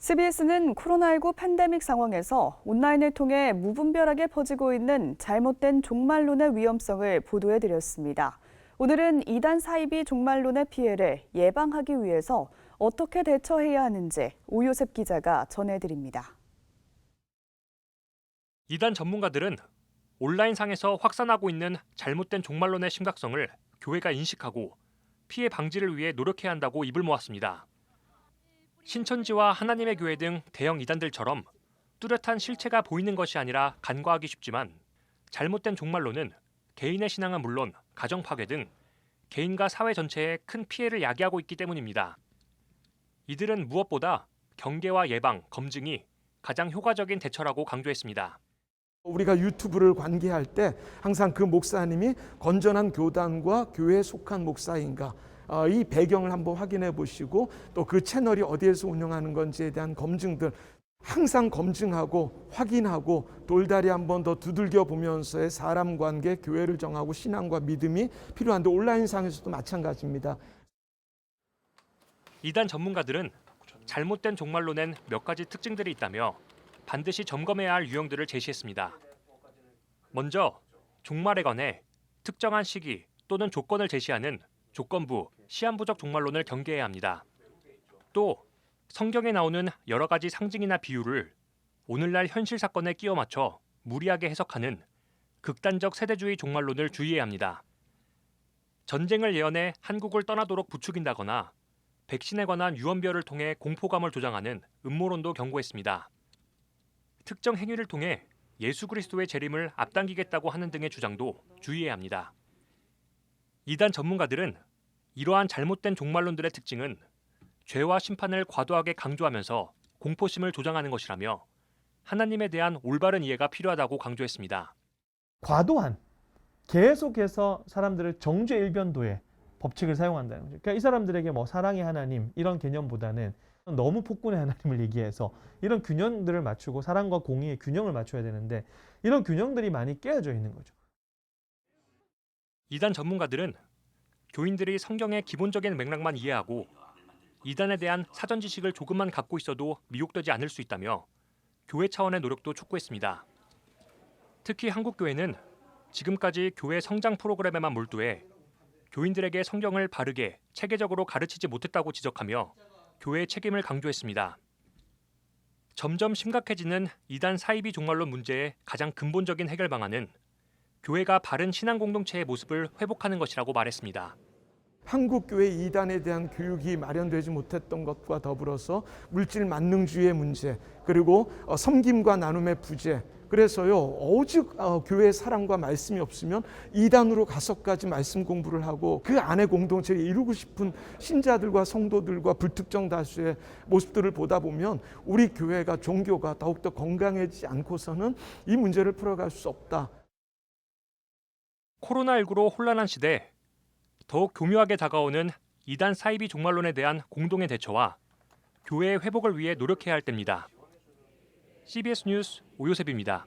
CBS는 코로나19 팬데믹 상황에서 온라인을 통해 무분별하게 퍼지고 있는 잘못된 종말론의 위험성을 보도해드렸습니다. 오늘은 이단 사이비 종말론의 피해를 예방하기 위해서 어떻게 대처해야 하는지 오요셉 기자가 전해드립니다. 이단 전문가들은 온라인상에서 확산하고 있는 잘못된 종말론의 심각성을 교회가 인식하고 피해 방지를 위해 노력해야 한다고 입을 모았습니다. 신천지와 하나님의 교회 등 대형 이단들처럼 뚜렷한 실체가 보이는 것이 아니라 간과하기 쉽지만 잘못된 종말론은 개인의 신앙은 물론 가정 파괴 등 개인과 사회 전체에 큰 피해를 야기하고 있기 때문입니다. 이들은 무엇보다 경계와 예방, 검증이 가장 효과적인 대처라고 강조했습니다. 우리가 유튜브를 관계할 때 항상 그 목사님이 건전한 교단과 교회에 속한 목사인가 이 배경을 한번 확인해 보시고 또 그 채널이 어디에서 운영하는 건지에 대한 검증들 항상 검증하고 확인하고 돌다리 한번 더 두들겨 보면서의 사람 관계, 교회를 정하고 신앙과 믿음이 필요한데 온라인상에서도 마찬가지입니다. 이단 전문가들은 잘못된 종말론엔 몇 가지 특징들이 있다며 반드시 점검해야 할 유형들을 제시했습니다. 먼저 종말에 관해 특정한 시기 또는 조건을 제시하는 조건부, 시한부적 종말론을 경계해야 합니다. 또 성경에 나오는 여러 가지 상징이나 비유를 오늘날 현실 사건에 끼워 맞춰 무리하게 해석하는 극단적 세대주의 종말론을 주의해야 합니다. 전쟁을 예언해 한국을 떠나도록 부추긴다거나 백신에 관한 유언비어를 통해 공포감을 조장하는 음모론도 경고했습니다. 특정 행위를 통해 예수 그리스도의 재림을 앞당기겠다고 하는 등의 주장도 주의해야 합니다. 이단 전문가들은 이러한 잘못된 종말론들의 특징은 죄와 심판을 과도하게 강조하면서 공포심을 조장하는 것이라며 하나님에 대한 올바른 이해가 필요하다고 강조했습니다. 과도한 계속해서 사람들을 정죄일변도의 법칙을 사용한다는 거죠. 그러니까 이 사람들에게 뭐 사랑의 하나님 이런 개념보다는 너무 폭군의 하나님을 얘기해서 이런 균형들을 맞추고 사랑과 공의의 균형을 맞춰야 되는데 이런 균형들이 많이 깨어져 있는 거죠. 이단 전문가들은 교인들이 성경의 기본적인 맥락만 이해하고 이단에 대한 사전 지식을 조금만 갖고 있어도 미혹되지 않을 수 있다며 교회 차원의 노력도 촉구했습니다. 특히 한국교회는 지금까지 교회 성장 프로그램에만 몰두해 교인들에게 성경을 바르게 체계적으로 가르치지 못했다고 지적하며 교회의 책임을 강조했습니다. 점점 심각해지는 이단 사이비 종말론 문제의 가장 근본적인 해결 방안은 교회가 바른 신앙 공동체의 모습을 회복하는 것이라고 말했습니다. 한국교회 이단에 대한 교육이 마련되지 못했던 것과 더불어서 물질 만능주의의 문제 그리고 섬김과 나눔의 부재 그래서요 오직 교회의 사랑과 말씀이 없으면 이단으로 가서까지 말씀 공부를 하고 그 안에 공동체를 이루고 싶은 신자들과 성도들과 불특정 다수의 모습들을 보다 보면 우리 교회가 종교가 더욱더 건강해지지 않고서는 이 문제를 풀어갈 수 없다. 코로나19로 혼란한 시대 더욱 교묘하게 다가오는 이단 사이비 종말론에 대한 공동의 대처와 교회의 회복을 위해 노력해야 할 때입니다. CBS 뉴스 오요셉입니다.